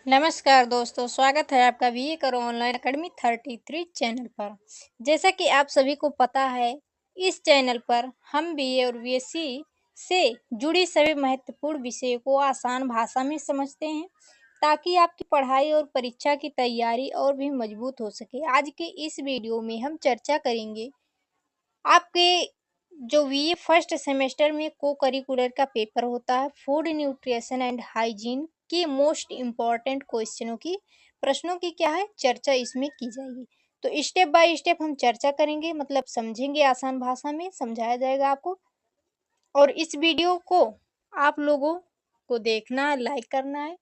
नमस्कार दोस्तों, स्वागत है आपका बीए करो ऑनलाइन अकेडमी 33 चैनल पर। जैसा कि आप सभी को पता है, इस चैनल पर हम बीए और बीएससी से जुड़ी सभी महत्वपूर्ण विषयों को आसान भाषा में समझते हैं, ताकि आपकी पढ़ाई और परीक्षा की तैयारी और भी मजबूत हो सके। आज के इस वीडियो में हम चर्चा करेंगे आपके जो बीए फर्स्ट सेमेस्टर में को करिकुलर का पेपर होता है, फूड न्यूट्रिशन एंड हाइजीन के मोस्ट इम्पॉर्टेंट क्वेश्चनों की प्रश्नों की क्या है चर्चा इसमें की जाएगी। तो स्टेप बाय स्टेप हम चर्चा करेंगे, मतलब समझेंगे, आसान भाषा में समझाया जाएगा आपको। और इस वीडियो को आप लोगों को देखना है, लाइक करना है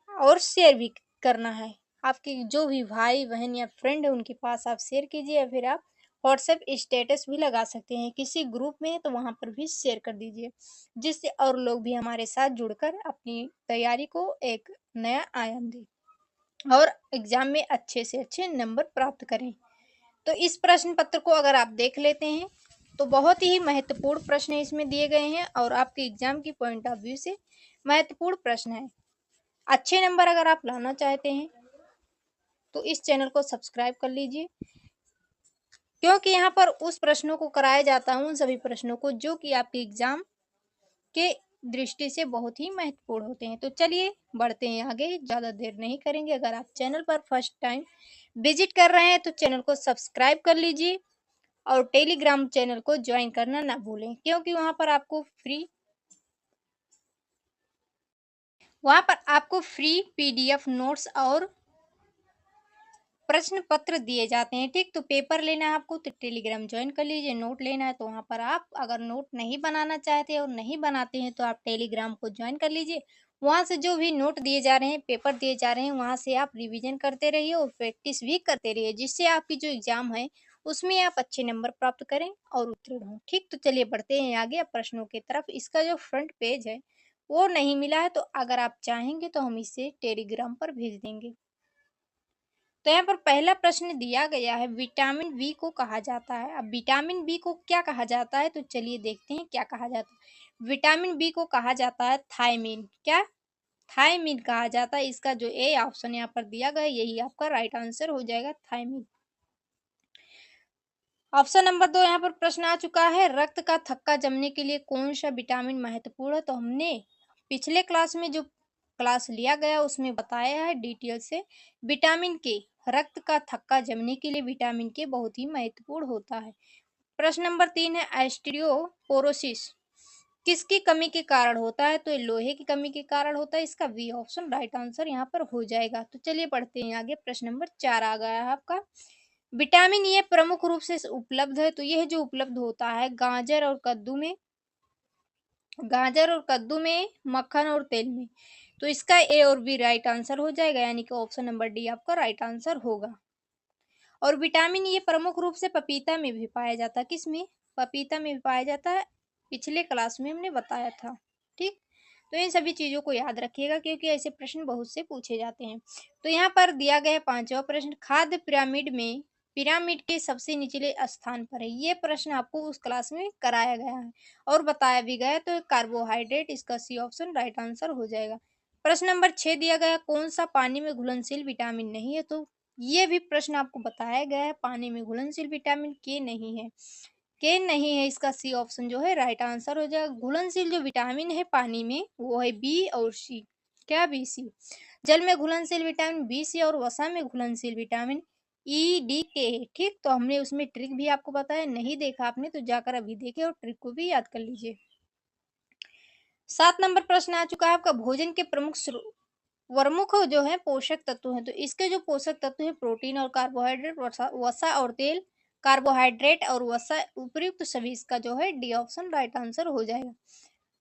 और शेयर भी करना है। आपके जो भी भाई बहन या फ्रेंड है उनके पास आप शेयर कीजिए, या फिर आप व्हाट्सएप स्टेटस भी लगा सकते हैं। किसी ग्रुप में है तो वहां पर भी शेयर कर दीजिए, जिससे और लोग भी हमारे साथ जुड़कर अपनी तैयारी को एक नया आयाम दें और एग्जाम में अच्छे से अच्छे नंबर प्राप्त करें। तो इस प्रश्न पत्र को अगर आप देख लेते हैं तो बहुत ही महत्वपूर्ण प्रश्न इसमें दिए गए हैं और आपके एग्जाम की पॉइंट ऑफ व्यू से महत्वपूर्ण प्रश्न है। अच्छे नंबर अगर आप लाना चाहते हैं तो इस चैनल को सब्सक्राइब कर लीजिए, क्योंकि यहाँ पर उस प्रश्नों को कराया जाता है, उन सभी प्रश्नों को जो कि आपके एग्जाम के दृष्टि से बहुत ही महत्वपूर्ण होते हैं। तो चलिए बढ़ते हैं आगे, ज़्यादा देर नहीं करेंगे। अगर आप चैनल पर फर्स्ट टाइम विजिट कर रहे हैं तो चैनल को सब्सक्राइब कर लीजिए और टेलीग्राम चैनल को ज्वाइन करना ना भूलें, क्योंकि वहाँ पर आपको फ्री पीडीएफ नोट्स और प्रश्न पत्र दिए जाते हैं। ठीक, तो पेपर लेना है आपको तो टेलीग्राम ज्वाइन कर लीजिए। नोट लेना है तो वहाँ पर आप अगर नोट नहीं बनाना चाहते और नहीं बनाते हैं तो आप टेलीग्राम को ज्वाइन कर लीजिए। वहाँ से जो भी नोट दिए जा रहे हैं, पेपर दिए जा रहे हैं, वहाँ से आप रिवीजन करते रहिए और प्रैक्टिस भी करते रहिए, जिससे आपकी जो एग्जाम है उसमें आप अच्छे नंबर प्राप्त करें और उत्तीर्ण हों। ठीक, तो चलिए बढ़ते हैं आगे प्रश्नों की तरफ। इसका जो फ्रंट पेज है वो नहीं मिला है, तो अगर आप चाहेंगे तो हम इसे टेलीग्राम पर भेज देंगे। तो यहाँ पर पहला प्रश्न दिया गया है, विटामिन बी को कहा जाता है। अब विटामिन बी को क्या कहा जाता है, तो चलिए देखते हैं क्या कहा जाता है। विटामिन बी को कहा जाता है थायमीन। क्या? थायमीन कहा जाता है। इसका जो ए ऑप्शन यहाँ पर दिया गया है, यही आपका राइट आंसर हो जाएगा, थायमीन। ऑप्शन नंबर 2 यहाँ पर प्रश्न आ चुका है, रक्त का थक्का जमने के लिए कौन सा विटामिन महत्वपूर्ण है। तो हमने पिछले क्लास में जो क्लास लिया गया उसमें बताया है डिटेल से, विटामिन के, रक्त का थक्का जमने के लिए विटामिन के बहुत ही महत्वपूर्ण होता है। प्रश्न नंबर 3 है, ऑस्टियोपोरोसिस किसकी कमी के कारण होता है। तो ये लोहे की कमी के कारण होता है। इसका बी ऑप्शन राइट आंसर यहाँ पर हो जाएगा। तो चलिए पढ़ते हैं आगे। प्रश्न नंबर 4 आ गया है आपका, विटामिन ये प्रमुख रूप से उपलब्ध है। तो यह जो उपलब्ध होता है गाजर और कद्दू में, मक्खन और तेल में। तो इसका ए और बी राइट आंसर हो जाएगा, यानी कि ऑप्शन नंबर डी आपका राइट आंसर होगा। और विटामिन ये प्रमुख रूप से पपीता में भी पाया जाता है। किसमें? पपीता में भी पाया जाता है, पिछले क्लास में हमने बताया था। ठीक, तो इन सभी चीजों को याद रखिएगा, क्योंकि ऐसे प्रश्न बहुत से पूछे जाते हैं। तो यहाँ पर दिया गया पांचवा प्रश्न, खाद्य पिरामिड में पिरामिड के सबसे निचले स्थान पर है। ये प्रश्न आपको उस क्लास में कराया गया है और बताया भी गया है। तो कार्बोहाइड्रेट, इसका सी ऑप्शन राइट आंसर हो जाएगा। प्रश्न नंबर 6 दिया गया, कौन सा पानी में घुलनशील विटामिन नहीं है। तो ये भी प्रश्न आपको बताया गया है, पानी में घुलनशील विटामिन के नहीं है। के नहीं है, इसका सी ऑप्शन जो है राइट आंसर हो जाएगा। घुलनशील जो विटामिन है पानी में वो है बी और सी। क्या? B C. जल में घुलनशील विटामिन बी सी और वसा में घुलनशील विटामिन ई डी के है। ठीक, तो हमने उसमें ट्रिक भी आपको बताया, नहीं देखा आपने तो जाकर अभी देखे और ट्रिक को भी याद कर लीजिए। 7 नंबर प्रश्न आ चुका है आपका, भोजन के प्रमुख जो है पोषक तत्व हैं। तो इसके जो पोषक तत्व है, प्रोटीन और कार्बोहाइड्रेट, वसा वसा और तेल, कार्बोहाइड्रेट और वसा, उपयुक्त सभी, इसका जो है डी ऑप्शन राइट आंसर हो जाएगा।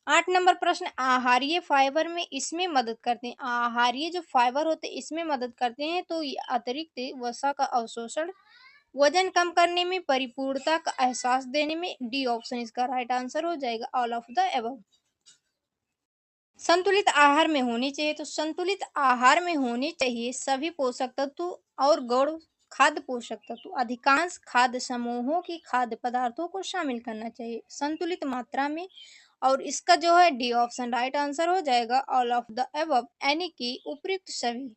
8 नंबर प्रश्न, आहारीय फाइबर में इसमें मदद करते हैं। आहारीय जो फाइबर होते हैं इसमें मदद करते हैं। तो ये अतिरिक्त वसा का अवशोषण, वजन कम करने में, परिपूर्णता का एहसास देने में, डी ऑप्शन इसका राइट आंसर हो जाएगा, ऑल ऑफ द एबव। संतुलित आहार में होनी चाहिए। तो संतुलित आहार में होने चाहिए सभी पोषक तत्व और गौण खाद्य पोषक तत्व, अधिकांश खाद्य समूहों की खाद्य पदार्थों को शामिल करना चाहिए संतुलित मात्रा में, और इसका जो है डी ऑप्शन राइट आंसर हो जाएगा, ऑल ऑफ द अबव यानी कि उपयुक्त सभी।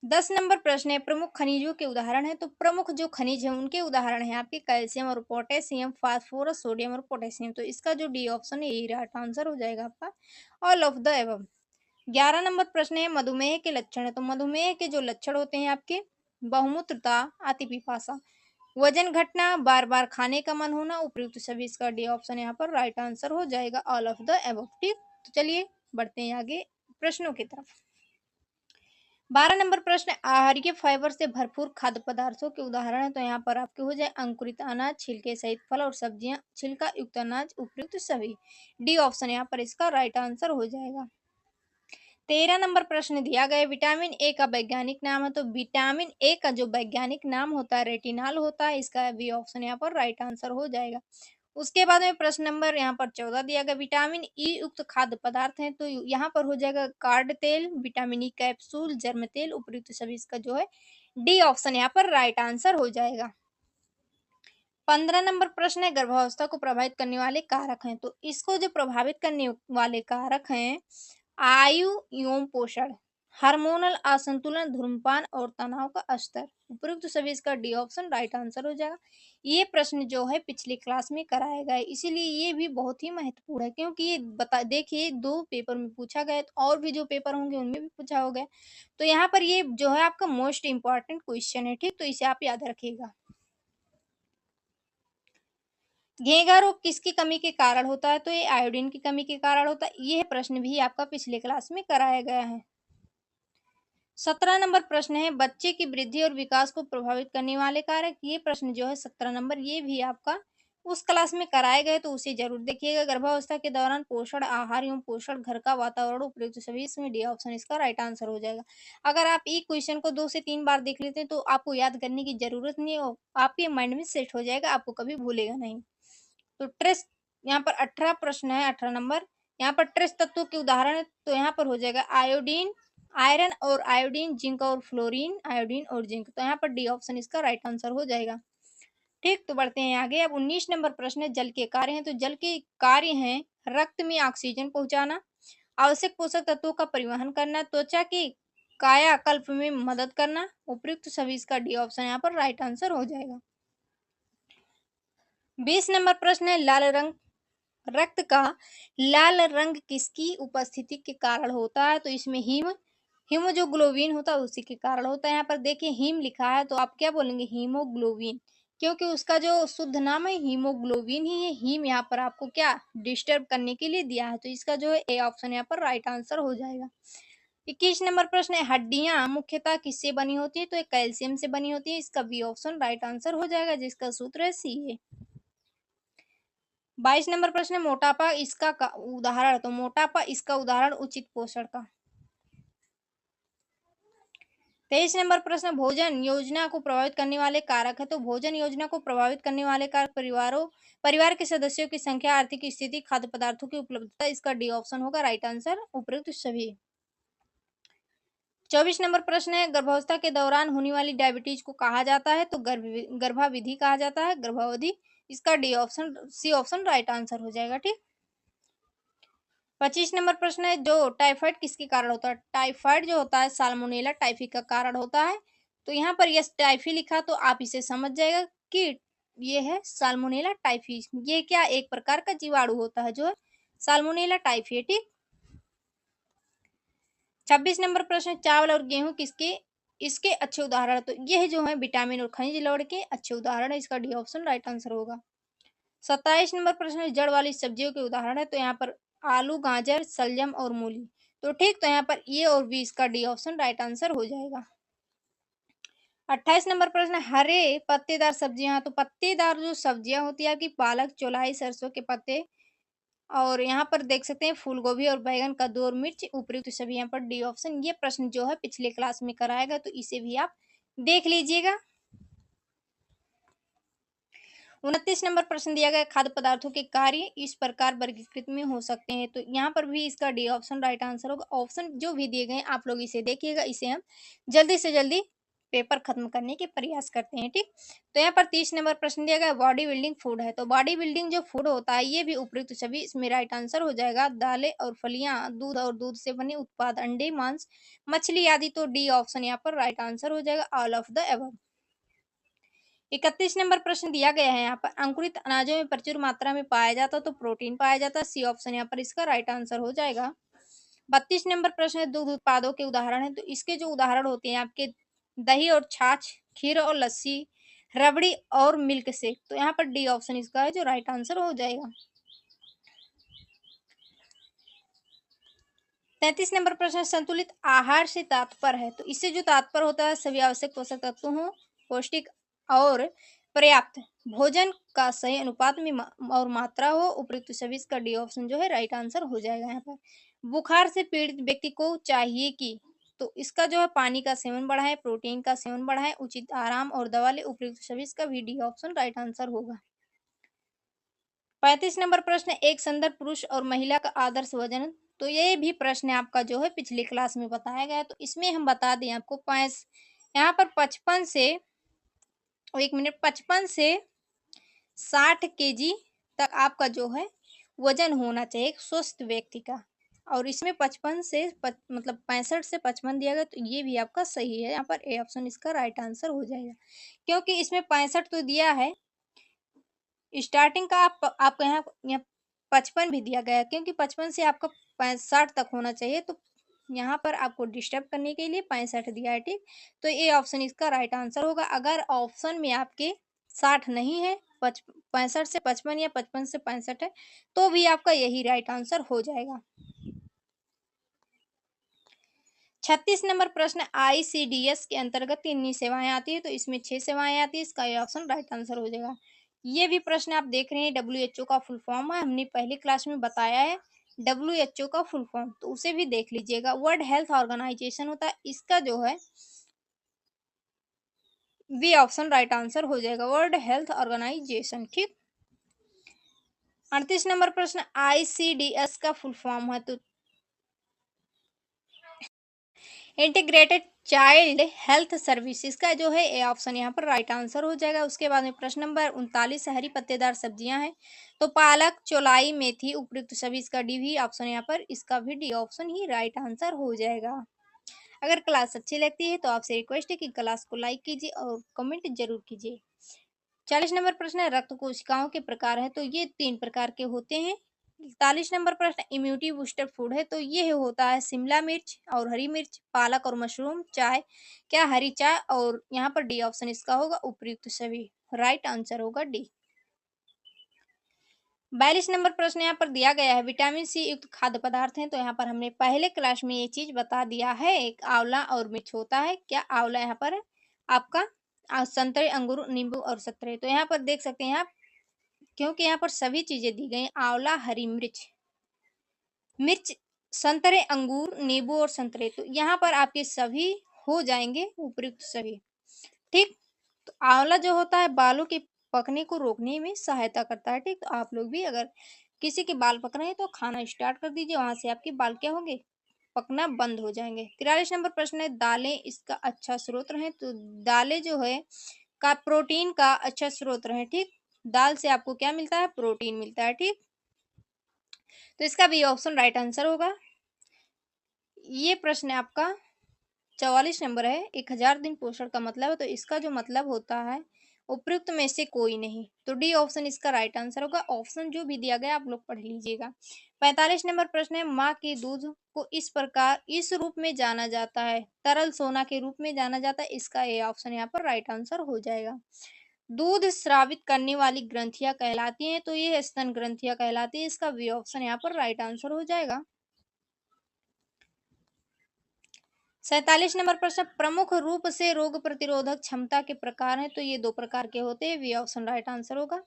10 नंबर प्रश्न है, प्रमुख खनिजों के उदाहरण है। तो प्रमुख जो खनिज है उनके उदाहरण है आपके कैल्शियम और पोटेशियम, फास्फोरस, सोडियम और पोटेशियम। तो इसका जो डी ऑप्शन है यही राइट आंसर हो जाएगा आपका, all of the above. 11 number प्रश्न है, मधुमेह के लक्षण है। तो मधुमेह के जो लक्षण होते हैं आपके, बहुमूत्रता, अति पिपासा, वजन घटना, बार बार खाने का मन होना, उपयुक्त सभी। इसका डी ऑप्शन यहाँ पर राइट आंसर हो जाएगा, ऑल ऑफ द एबव। ठीक, तो चलिए बढ़ते हैं आगे प्रश्नों की तरफ। 12 नंबर प्रश्न, आहारीय फाइबर से भरपूर खाद्य पदार्थों के उदाहरण है। तो यहाँ पर आपके हो जाए अंकुरित अनाज, छिलके सहित फल और सब्जियां, छिलका युक्त अनाज, उपयुक्त सभी। डी ऑप्शन यहाँ पर इसका राइट आंसर हो जाएगा। 13 नंबर प्रश्न दिया गया, विटामिन ए का वैज्ञानिक नाम है। तो विटामिन ए का जो वैज्ञानिक नाम होता है रेटिनॉल होता है। इसका बी ऑप्शन यहाँ पर राइट आंसर हो जाएगा। उसके बाद में प्रश्न नंबर यहाँ पर 14 दिया गया, विटामिन ई युक्त खाद्य पदार्थ है। तो यहाँ पर हो जाएगा कार्ड तेल, विटामिन ई कैप्सूल, जर्म तेल, उपयुक्त सभी। इसका जो है डी ऑप्शन यहाँ पर राइट आंसर हो जाएगा। 15 नंबर प्रश्न है, गर्भावस्था को प्रभावित करने वाले कारक हैं। तो इसको जो प्रभावित करने वाले कारक हैं, आयु एवं पोषण, हार्मोनल असंतुलन, धूम्रपान और तनाव का स्तर, उपयुक्त सभी। इसका डी ऑप्शन राइट आंसर हो जाएगा। ये प्रश्न जो है पिछली क्लास में कराया गया है, इसीलिए ये भी बहुत ही महत्वपूर्ण है, क्योंकि ये बता देखिए 2 पेपर में पूछा गया है, तो और भी जो पेपर होंगे उनमें भी पूछा होगा। तो यहाँ पर ये जो है आपका मोस्ट इंपॉर्टेंट क्वेश्चन है। ठीक, तो इसे आप याद रखिएगा। घेंघा रोग किसकी कमी के कारण होता है। तो ये आयोडीन की कमी के कारण होता है। यह प्रश्न भी आपका पिछले क्लास में कराया गया है। 17 नंबर प्रश्न है, बच्चे की वृद्धि और विकास को प्रभावित करने वाले कारक। ये प्रश्न जो है 17 नंबर, ये भी आपका उस क्लास में कराए गए, तो उसे जरूर देखिएगा। गर्भावस्था के दौरान पोषण, आहार एवं पोषण, घर का वातावरण, उपयुक्त सभी। इसमें डी ऑप्शन इसका राइट आंसर हो जाएगा। अगर आप ई क्वेश्चन को 2 से 3 बार देख लेते हैं तो आपको याद करने की जरूरत नहीं है, आपके माइंड में सेट हो जाएगा, आपको कभी भूलेगा नहीं। तो ट्रेस यहाँ पर 18 प्रश्न है, 18 नंबर। यहाँ पर ट्रेस तत्वों के उदाहरण है। तो यहाँ पर हो जाएगा आयोडीन, आयरन और आयोडीन, जिंक और फ्लोरीन, आयोडीन और जिंक। तो यहाँ पर डी ऑप्शन इसका राइट आंसर हो जाएगा। ठीक, तो बढ़ते हैं आगे। अब 19 नंबर प्रश्न है, जल के कार्य हैं। तो जल के कार्य हैं, रक्त में ऑक्सीजन पहुंचाना, आवश्यक पोषक तत्वों का परिवहन करना, त्वचा की कायाकल्प में मदद करना, उपयुक्त सभी। इसका डी ऑप्शन यहाँ पर राइट आंसर हो जाएगा। 20 नंबर प्रश्न है, लाल रंग, रक्त का लाल रंग किसकी उपस्थिति के कारण होता है। तो इसमें हीमोग्लोबिन होता है, उसी के कारण होता है। यहाँ पर देखिए हीम लिखा है, तो आप क्या बोलेंगे, हीमोग्लोबिन, क्योंकि उसका जो शुद्ध नाम है हीमोग्लोबिन ही है। हीम यहाँ पर आपको क्या डिस्टर्ब करने के लिए दिया है, तो इसका जो है ए ऑप्शन यहाँ पर राइट आंसर हो जाएगा। 21 नंबर प्रश्न है, हड्डियां मुख्यतः किससे बनी होती है। तो ये कैल्शियम से बनी होती है। इसका बी ऑप्शन राइट आंसर हो जाएगा, जिसका सूत्र है सी। 22 नंबर प्रश्न है, मोटापा इसका उदाहरण। तो मोटापा इसका उदाहरण उचित पोषण का। 23 नंबर प्रश्न, भोजन योजना को प्रभावित करने वाले कारक है। तो भोजन योजना को प्रभावित करने वाले कारक परिवार के सदस्यों की संख्या, आर्थिक स्थिति, खाद्य पदार्थों की उपलब्धता। इसका डी ऑप्शन होगा राइट आंसर, उपयुक्त सभी। 24 नंबर प्रश्न है, गर्भावस्था के दौरान होने वाली डायबिटीज को कहा जाता है। तो गर्भाविधि कहा जाता है, गर्भावधि। इसका D option C option right answer हो जाएगा। ठीक, 25 नंबर प्रश्न है, जो टाइफाइड किसके कारण होता है। टाइफाइड जो होता है साल्मोनेला टाइफी का कारण होता है। तो यहाँ पर यस टाइफी लिखा, तो आप इसे समझ जाएगा कि ये है साल्मोनेला टाइफी। ये क्या एक प्रकार का जीवाणु होता है जो है साल्मोनेला टाइफी है। ठीक, 26 नंबर प्रश्न, चावल और गेहूं किसके इसके अच्छे उदाहरण। तो यह जो है विटामिन और खनिज लवण के अच्छे उदाहरण है। इसका डी ऑप्शन राइट आंसर होगा। 27 नंबर प्रश्न, जड़ वाली सब्जियों के उदाहरण है। तो यहाँ पर आलू, गाजर, शलजम और मूली। तो ठीक, तो यहाँ पर ए और बी, इसका डी ऑप्शन राइट आंसर हो जाएगा। 28 नंबर प्रश्न, हरे पत्तेदार सब्जियां। तो पत्तेदार जो सब्जियां होती है आपकी, पालक, चौलाई, सरसों के पत्ते, और यहाँ पर देख सकते हैं फूल गोभी और बैगन, कद्दू और मिर्च, उपयुक्त सभी। यहाँ पर डी ऑप्शन। ये प्रश्न जो है पिछले क्लास में कराया गया, तो इसे भी आप देख लीजिएगा। 29 नंबर प्रश्न दिया गया, खाद्य पदार्थों के कार्य इस प्रकार वर्गीकृत में हो सकते हैं। तो यहाँ पर भी इसका डी ऑप्शन राइट आंसर होगा। ऑप्शन जो भी दिए गए आप लोग इसे देखिएगा, इसे हम जल्दी से जल्दी पेपर खत्म करने के प्रयास करते हैं। ठीक, तो यहाँ पर 30 नंबर प्रश्न दिया गया बॉडी बिल्डिंग फूड है, तो बॉडी बिल्डिंग जो फूड होता है ये भी उपयुक्त सभी इसमें राइट आंसर हो जाएगा। दालें और फलियां, दूध और दूध से बने उत्पाद, अंडे, मांस, मछली आदि, तो डी ऑप्शन यहाँ पर राइट आंसर हो जाएगा, all of the above. 31 number प्रश्न दिया गया है यहाँ पर अंकुरित अनाजों में प्रचुर मात्रा में पाया जाता तो प्रोटीन पाया जाता, सी ऑप्शन यहाँ पर इसका राइट आंसर हो जाएगा। 32 नंबर प्रश्न है दूध उत्पादों के उदाहरण है, तो इसके जो उदाहरण होते हैं आपके दही और छाछ, खीर और लस्सी, रबड़ी और मिल्क शेक, तो यहाँ पर डी ऑप्शन इसका है जो राइट आंसर हो जाएगा। 33 नंबर प्रश्न संतुलित आहार से तात्पर्य है, तो इससे जो तात्पर्य होता है सभी आवश्यक पोषक तत्व हो, पौष्टिक और पर्याप्त भोजन का सही अनुपात में और मात्रा हो, उपयुक्त सभी, इसका डी ऑप्शन जो है राइट आंसर हो जाएगा। यहाँ पर बुखार से पीड़ित व्यक्ति को चाहिए कि, तो इसका जो है पानी का सेवन बढ़ाएं, प्रोटीन का सेवन बढ़ाएं, उचित आराम और दवा ले, उपयुक्त सभी, इसका भी डी ऑप्शन राइट आंसर होगा। 35 नंबर प्रश्न एक संदर्भ पुरुष और महिला का आदर्श वजन, तो ये भी प्रश्न आपका जो है पिछली क्लास में बताया गया है, तो इसमें हम बता दें आपको यहाँ पर 55 से 1 मिनट 55 से 60 केजी तक आपका जो है वजन होना चाहिए एक स्वस्थ व्यक्ति का, और इसमें 55 से मतलब 65 से 55 दिया गया, तो ये भी आपका सही है, यहाँ पर ए ऑप्शन इसका राइट आंसर हो जाएगा, क्योंकि इसमें 65 तो दिया है स्टार्टिंग का, आपका यहाँ 55 भी दिया गया है, क्योंकि 55 से आपका 65 तक होना चाहिए, तो यहाँ पर आपको डिस्टर्ब करने के लिए 65 दिया है। ठीक, तो ये ऑप्शन इसका राइट आंसर होगा। अगर ऑप्शन में आपके 60 नहीं है, 65 से 55 या 55 से 65 है, तो भी आपका यही राइट आंसर हो जाएगा। 36 नंबर प्रश्न आईसीडीएस के अंतर्गत कितनी सेवाएं आती है, तो इसमें 6 सेवाएं आती है, इसका ये ऑप्शन राइट आंसर हो जाएगा। ये भी प्रश्न आप देख रहे हैं डब्ल्यूएचओ का फुल फॉर्म है, हमने पहली क्लास में बताया है डब्ल्यूएचओ का फुल फॉर्म, तो उसे भी देख लीजिएगा। वर्ल्ड हेल्थ ऑर्गेनाइजेशन होता है, इसका जो है बी ऑप्शन राइट आंसर हो जाएगा, वर्ल्ड हेल्थ ऑर्गेनाइजेशन। ठीक, 38 नंबर प्रश्न आईसीडीएस का फुल फॉर्म है, तो इंटीग्रेटेड चाइल्ड हेल्थ सर्विसेज का जो है ए ऑप्शन यहाँ पर राइट आंसर हो जाएगा। उसके बाद में प्रश्न नंबर 39 हरी पत्तेदार सब्जियां हैं, तो पालक, चौलाई, मेथी, उपयुक्त सभी, इसका डी भी ऑप्शन यहाँ पर, इसका भी डी ऑप्शन ही राइट आंसर हो जाएगा। अगर क्लास अच्छी लगती है तो आपसे रिक्वेस्ट है कि क्लास को लाइक कीजिए और कमेंट जरूर कीजिए। 40 नंबर प्रश्न है रक्त कोशिकाओं के प्रकार है, तो ये 3 प्रकार के होते हैं। 41 नंबर प्रश्न इम्यूनिटी बूस्टर फूड है, तो ये होता है शिमला मिर्च और हरी मिर्च, पालक और मशरूम, चाय, क्या हरी चाय, और यहाँ पर डी ऑप्शन इसका होगा उपयुक्त सभी, राइट आंसर होगा डी। 42 नंबर प्रश्न यहाँ पर दिया गया है विटामिन सी युक्त खाद्य पदार्थ हैं, तो यहाँ पर हमने पहले क्लास में ये चीज बता दिया है, एक आंवला और मिर्च होता है, क्या आंवला यहाँ पर आपका संतरे, अंगूर, नींबू और संतरे, तो यहाँ पर देख सकते हैं आप, क्योंकि यहाँ पर सभी चीजें दी गई, आंवला, हरी मिर्च, मिर्च, संतरे, अंगूर, नींबू और संतरे, तो यहाँ पर आपके सभी हो जाएंगे उपयुक्त सभी। ठीक, तो आंवला जो होता है बालों के पकने को रोकने में सहायता करता है। ठीक, तो आप लोग भी अगर किसी के बाल पक रहे हैं तो खाना स्टार्ट कर दीजिए, वहां से आपके बाल क्या होंगे, पकना बंद हो जाएंगे। 43 नंबर प्रश्न है दालें इसका अच्छा स्रोत है, तो दालें जो है का प्रोटीन का अच्छा स्रोत है। ठीक, दाल से आपको क्या मिलता है, प्रोटीन मिलता है। ठीक, तो इसका भी ऑप्शन राइट आंसर होगा। ये प्रश्न आपका 44 नंबर है 1000 दिन पोषण का मतलब है, तो इसका जो मतलब होता है उपयुक्त में से कोई नहीं, तो डी ऑप्शन इसका राइट आंसर होगा। ऑप्शन जो भी दिया गया आप लोग पढ़ लीजिएगा। 45 नंबर प्रश्न है माँ के दूध को इस प्रकार इस रूप में जाना जाता है, तरल सोना के रूप में जाना जाता है, इसका ए ऑप्शन यहाँ पर राइट आंसर हो जाएगा। दूध स्रावित करने वाली ग्रंथियां कहलाती हैं, तो ये स्तन ग्रंथियां कहलाती है, इसका बी ऑप्शन यहाँ पर राइट आंसर हो जाएगा। 47 नंबर प्रश्न प्रमुख रूप से रोग प्रतिरोधक क्षमता के प्रकार हैं, तो ये 2 प्रकार के होते हैं, बी ऑप्शन राइट आंसर होगा।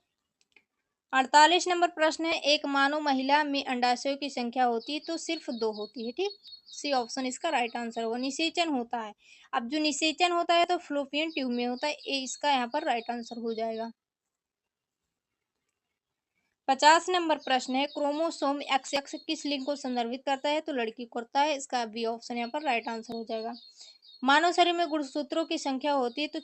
48 नंबर प्रश्न है एक मानव महिला में अंडाशयों की संख्या होती है, तो सिर्फ 2 होती है। ठीक, सी ऑप्शन इसका राइट आंसर होगा। निषेचन होता है, अब जो निषेचन होता है तो फ्लोपियन ट्यूब में होता है, ए इसका यहाँ पर राइट आंसर हो जाएगा। 50 नंबर प्रश्न है क्रोमोसोम एक्स किस लिंग को संदर्भित करता है, तो लड़की को करता है, इसका बी ऑप्शन यहाँ पर राइट आंसर हो जाएगा। मानव शरीर में गुणसूत्रों की संख्या होती है तो